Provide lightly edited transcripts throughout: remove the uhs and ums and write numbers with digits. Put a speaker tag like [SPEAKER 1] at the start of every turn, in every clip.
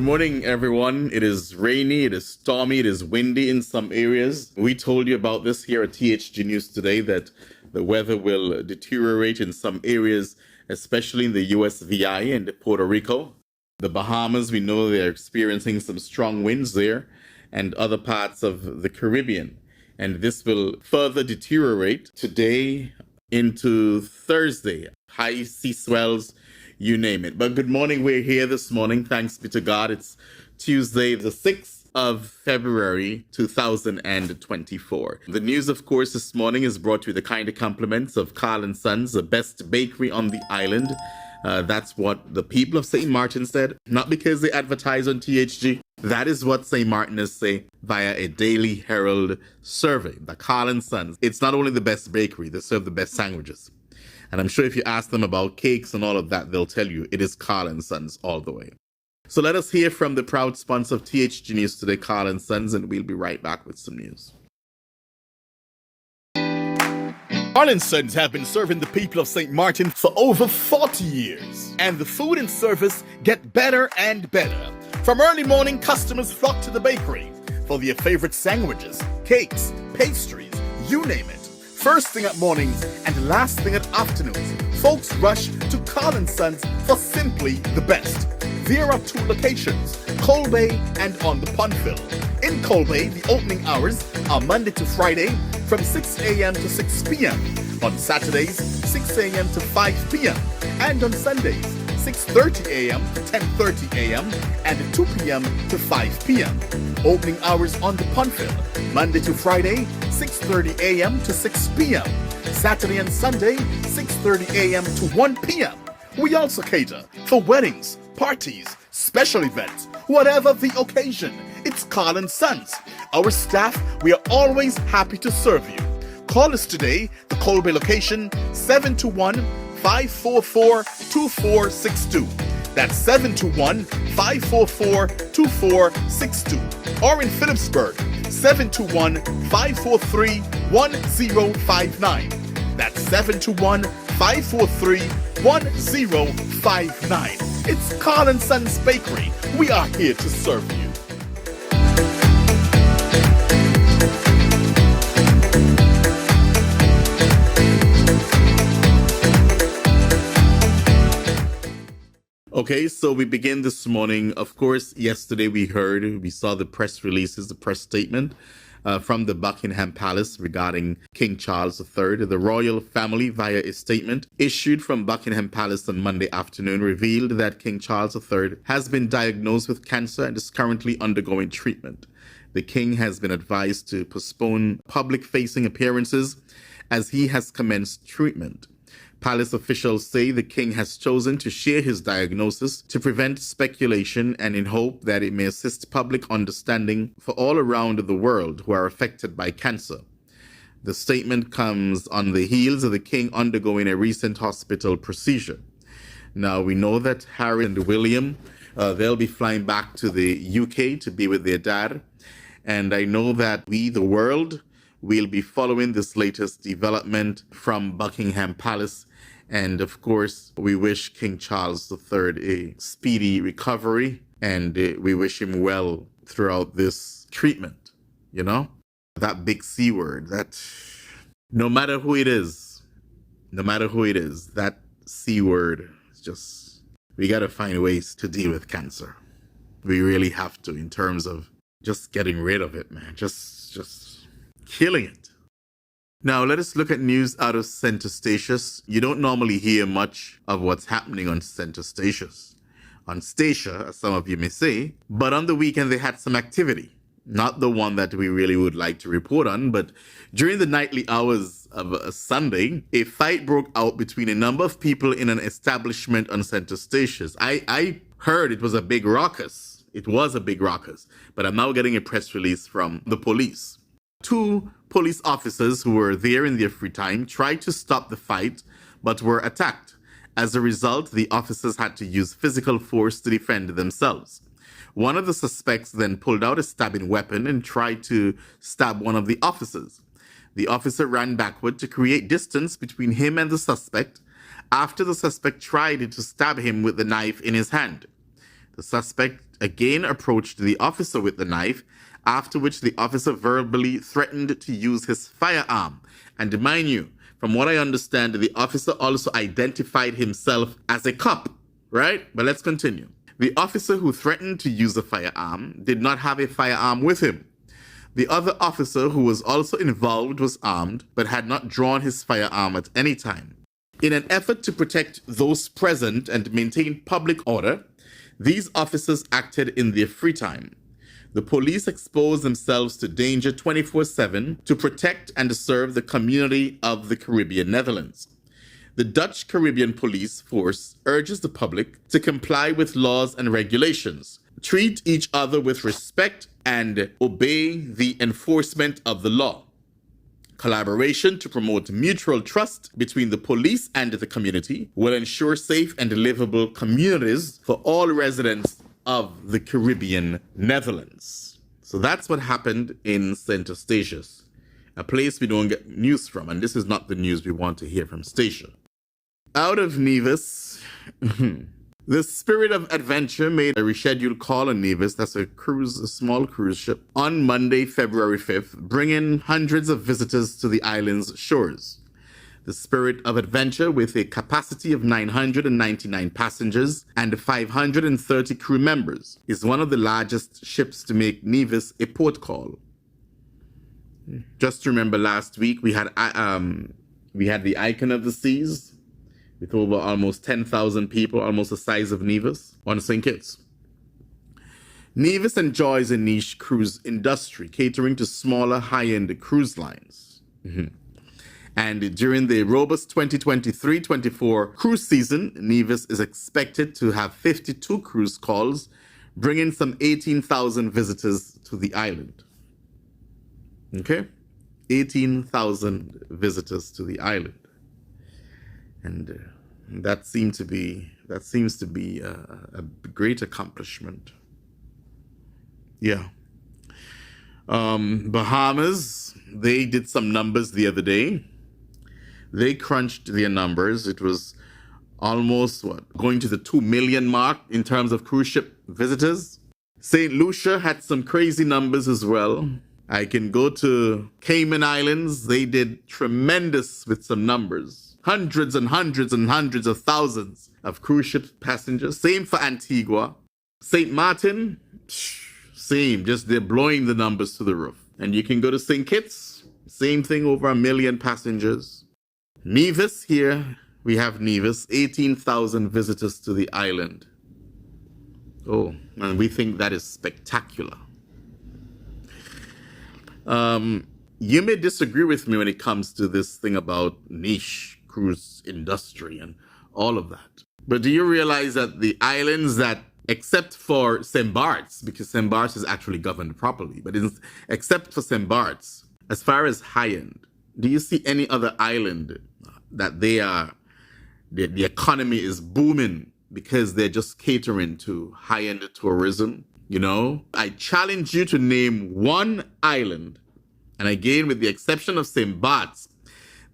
[SPEAKER 1] Good morning, everyone. It is rainy, it is stormy, it is windy in some areas. We told you about this here at THG News today, that the weather will deteriorate in some areas, especially in the USVI and Puerto Rico. The Bahamas, we know they're experiencing some strong winds there, and other parts of the Caribbean. And this will further deteriorate today into Thursday. High sea swells, you name it. But good morning, we're here this morning. Thanks be to God. It's Tuesday, the 6th of February, 2024. The news, of course, this morning is brought to you the kind of compliments of Carl & Sons, the best bakery on the island. That's what the people of St. Martin said, not because they advertise on THG. That is what St. Martiners say via a Daily Herald survey. The Carl & Sons. It's not only the best bakery, they serve the best sandwiches. And I'm sure if you ask them about cakes and all of that, they'll tell you it is Carl & Sons all the way. So let us hear from the proud sponsor of THG News today, Carl & Sons, and we'll be right back with some news. Carl & Sons have been serving the people of St. Martin for over 40 years. And the food and service get better and better. From early morning, customers flock to the bakery for their favorite sandwiches, cakes, pastries, you name it. First thing at mornings and last thing at afternoons, folks rush to Carl & Sons for simply the best. There are two locations, Colbay and on the Pondville. In Colbay, the opening hours are Monday to Friday from 6 a.m. to 6 p.m. On Saturdays, 6 a.m. to 5 p.m. And on Sundays, 6:30 a.m. to 10:30 a.m. and 2 p.m. to 5 p.m. Opening hours on the Pondville, Monday to Friday, 6:30 a.m. to 6 p.m. Saturday and Sunday, 6:30 a.m. to 1 p.m. We also cater for weddings, parties, special events, whatever the occasion. It's Carl & Sons. Our staff, we are always happy to serve you. Call us today, the Colbay location, 721-544-2462. That's 721-544-2462. Or in Phillipsburg, 721-543-1059. That's 721-543-1059. It's Carl & Sons Bakery. We are here to serve you. Okay, so we begin this morning. Of course, yesterday we saw the press releases, the press statement from the Buckingham Palace regarding King Charles III. The royal family, via a statement issued from Buckingham Palace on Monday afternoon, revealed that King Charles III has been diagnosed with cancer and is currently undergoing treatment. The king has been advised to postpone public-facing appearances as he has commenced treatment. Palace officials say the king has chosen to share his diagnosis to prevent speculation and in hope that it may assist public understanding for all around the world who are affected by cancer. The statement comes on the heels of the king undergoing a recent hospital procedure. Now, we know that Harry and William, they'll be flying back to the UK to be with their dad. And I know that we, the world, will be following this latest development from Buckingham Palace. And of course, we wish King Charles III a speedy recovery, and we wish him well throughout this treatment. You know, that big C word, that no matter who it is, that C word is just, we got to find ways to deal with cancer. We really have to, in terms of just getting rid of it, man, just killing it. Now, let us look at news out of St. Eustatius. You don't normally hear much of what's happening on St. Eustatius. On Statia, as some of you may say. But on the weekend, they had some activity. Not the one that we really would like to report on, but during the nightly hours of a Sunday, a fight broke out between a number of people in an establishment on St. Eustatius. I heard it was a big ruckus. It was a big ruckus. But I'm now getting a press release from the police. Two police officers who were there in their free time tried to stop the fight, but were attacked. As a result, the officers had to use physical force to defend themselves. One of the suspects then pulled out a stabbing weapon and tried to stab one of the officers. The officer ran backward to create distance between him and the suspect after the suspect tried to stab him with the knife in his hand. The suspect again approached the officer with the knife, after which the officer verbally threatened to use his firearm. And mind you, from what I understand, the officer also identified himself as a cop, right? But let's continue. The officer who threatened to use a firearm did not have a firearm with him. The other officer who was also involved was armed, but had not drawn his firearm at any time. In an effort to protect those present and maintain public order, these officers acted in their free time. The police exposed themselves to danger 24/7 to protect and serve the community of the Caribbean Netherlands. The Dutch Caribbean Police Force urges the public to comply with laws and regulations, treat each other with respect, and obey the enforcement of the law. Collaboration to promote mutual trust between the police and the community will ensure safe and livable communities for all residents of the Caribbean Netherlands. So that's what happened in St. Eustatius, a place we don't get news from, and this is not the news we want to hear from Statia. Out of Nevis, the Spirit of Adventure made a rescheduled call on Nevis, that's a small cruise ship, on Monday, February 5th, bringing hundreds of visitors to the island's shores. The Spirit of Adventure, with a capacity of 999 passengers and 530 crew members, is one of the largest ships to make Nevis a port call. Just remember last week we had the Icon of the Seas, with over almost 10,000 people, almost the size of Nevis, on St. Kitts. Nevis enjoys a niche cruise industry, catering to smaller, high-end cruise lines. And during the robust 2023-24 cruise season, Nevis is expected to have 52 cruise calls, bringing some 18,000 visitors to the island. Okay? 18,000 visitors to the island. And that seems to be a great accomplishment. Yeah. Bahamas, they did some numbers the other day. They crunched their numbers. It was almost going to the 2 million mark in terms of cruise ship visitors. St. Lucia had some crazy numbers as well. I can go to Cayman Islands. They did tremendous with some numbers. Hundreds and hundreds and hundreds of thousands of cruise ship passengers. Same for Antigua. St. Martin, same. Just they're blowing the numbers to the roof. And you can go to St. Kitts. Same thing, over 1 million passengers. Nevis, here we have Nevis, 18,000 visitors to the island. Oh, and we think that is spectacular. You may disagree with me when it comes to this thing about niche cruise industry and all of that. But do you realize that the islands that, except for St. Bart's, because St. Bart's is actually governed properly, but except for St. Bart's, as far as high-end, do you see any other island that the economy is booming because they're just catering to high-end tourism? You know, I challenge you to name one island, and again, with the exception of St. Bart's,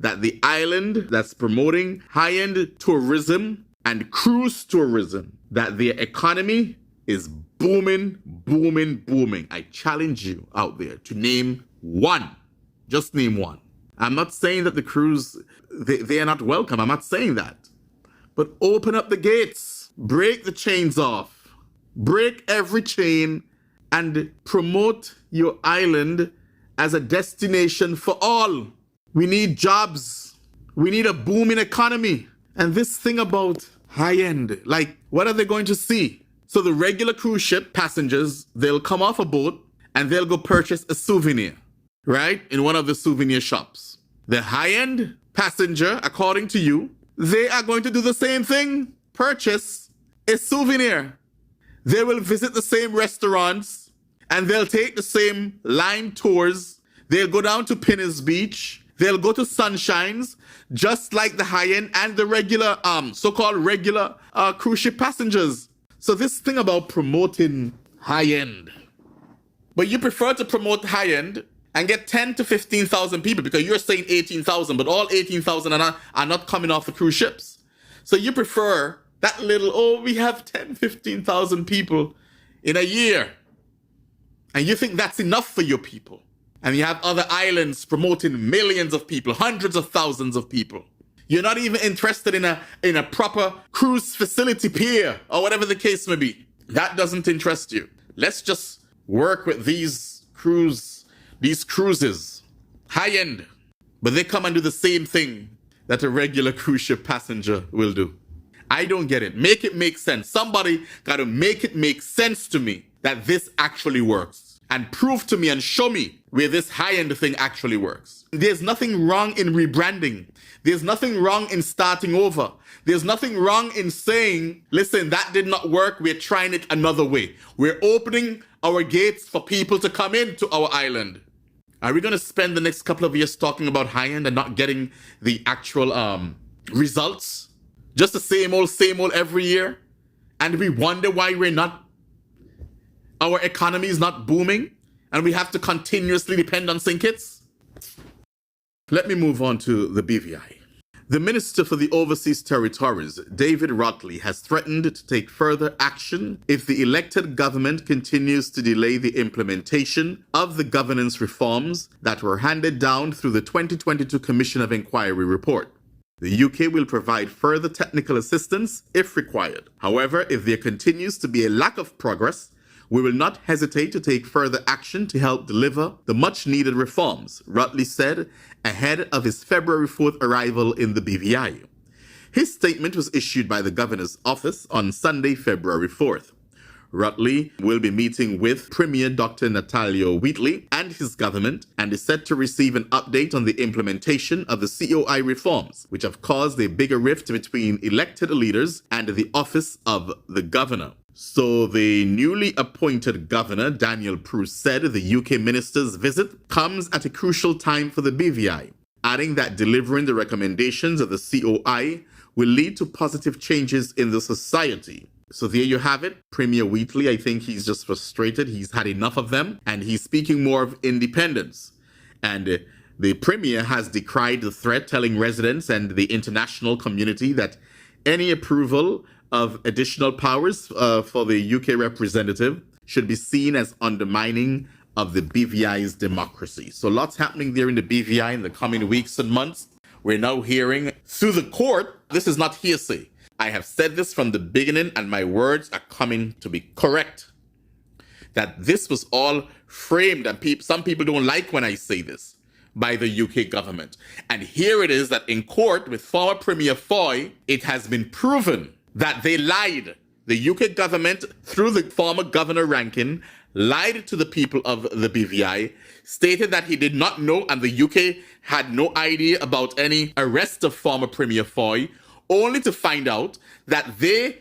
[SPEAKER 1] that the island that's promoting high-end tourism and cruise tourism, that their economy is booming, booming, booming. I challenge you out there to name one. Just name one. I'm not saying that the cruise, they are not welcome. I'm not saying that. But open up the gates. Break the chains off. Break every chain and promote your island as a destination for all. We need jobs. We need a booming economy. And this thing about high-end, like, what are they going to see? So the regular cruise ship passengers, they'll come off a boat and they'll go purchase a souvenir, right? In one of the souvenir shops. The high-end passenger, according to you, they are going to do the same thing. Purchase a souvenir. They will visit the same restaurants and they'll take the same line tours. They'll go down to Pinner's Beach. They'll go to Sunshines, just like the high-end and the regular, so-called regular cruise ship passengers. So this thing about promoting high-end, but you prefer to promote high-end and get 10 to 15,000 people, because you're saying 18,000, but all 18,000 are not coming off the cruise ships. So you prefer that little, we have 10, 15,000 people in a year. And you think that's enough for your people. And you have other islands promoting millions of people, hundreds of thousands of people. You're not even interested in a proper cruise facility pier or whatever the case may be. That doesn't interest you. Let's just work with these cruises, high end. But they come and do the same thing that a regular cruise ship passenger will do. I don't get it. Make it make sense. Somebody got to make it make sense to me that this actually works. And prove to me and show me where this high-end thing actually works. There's nothing wrong in rebranding. There's nothing wrong in starting over. There's nothing wrong in saying, listen, that did not work. We're trying it another way. We're opening our gates for people to come into our island. Are we going to spend the next couple of years talking about high-end and not getting the actual results? Just the same old every year? And we wonder why our economy is not booming and we have to continuously depend on sink kits? Let me move on to the BVI. The Minister for the Overseas Territories, David Rutley, has threatened to take further action if the elected government continues to delay the implementation of the governance reforms that were handed down through the 2022 Commission of Inquiry report. The UK will provide further technical assistance if required. However, if there continues to be a lack of progress, we will not hesitate to take further action to help deliver the much-needed reforms, Rutley said ahead of his February 4th arrival in the BVI. His statement was issued by the Governor's office on Sunday, February 4th. Rutley will be meeting with Premier Dr. Natalio Wheatley and his government and is set to receive an update on the implementation of the COI reforms, which have caused a bigger rift between elected leaders and the office of the governor. So the newly appointed governor, Daniel Pruce, said the UK minister's visit comes at a crucial time for the BVI, adding that delivering the recommendations of the COI will lead to positive changes in the society. So there you have it. Premier Wheatley, I think he's just frustrated. He's had enough of them, and he's speaking more of independence. And the Premier has decried the threat, telling residents and the international community that any approval of additional powers for the UK representative should be seen as undermining of the BVI's democracy. So lots happening there in the BVI in the coming weeks and months. We're now hearing through the court, this is not hearsay. I have said this from the beginning and my words are coming to be correct. That this was all framed, and some people don't like when I say this, by the UK government. And here it is that in court with former Premier Foy, it has been proven that they lied. The UK government, through the former Governor Rankin, lied to the people of the BVI, stated that he did not know and the UK had no idea about any arrest of former Premier Foy, only to find out that they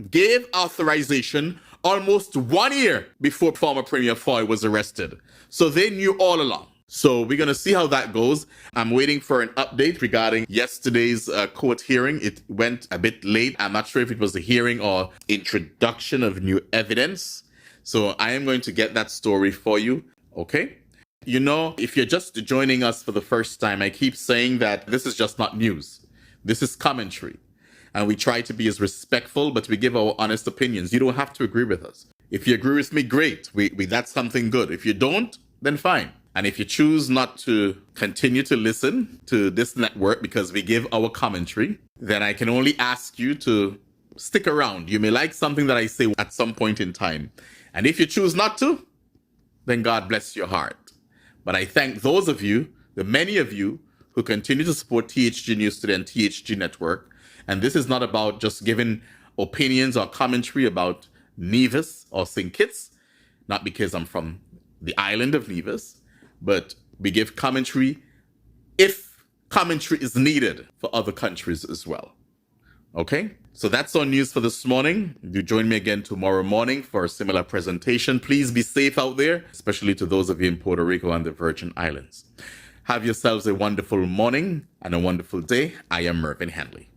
[SPEAKER 1] gave authorization almost 1 year before former Premier Foy was arrested. So they knew all along. So we're going to see how that goes. I'm waiting for an update regarding yesterday's court hearing. It went a bit late. I'm not sure if it was a hearing or introduction of new evidence. So I am going to get that story for you. Okay? You know, if you're just joining us for the first time, I keep saying that this is just not news. This is commentary. And we try to be as respectful, but we give our honest opinions. You don't have to agree with us. If you agree with me, great. That's something good. If you don't, then fine. And if you choose not to continue to listen to this network because we give our commentary, then I can only ask you to stick around. You may like something that I say at some point in time. And if you choose not to, then God bless your heart. But I thank those of you, the many of you, who continue to support THG News Today and THG Network. And this is not about just giving opinions or commentary about Nevis or St. Kitts, not because I'm from the island of Nevis, but we give commentary if commentary is needed for other countries as well. Okay? So that's our news for this morning. Do join me again tomorrow morning for a similar presentation. Please be safe out there, especially to those of you in Puerto Rico and the Virgin Islands. Have yourselves a wonderful morning and a wonderful day. I am Mervyn Henley.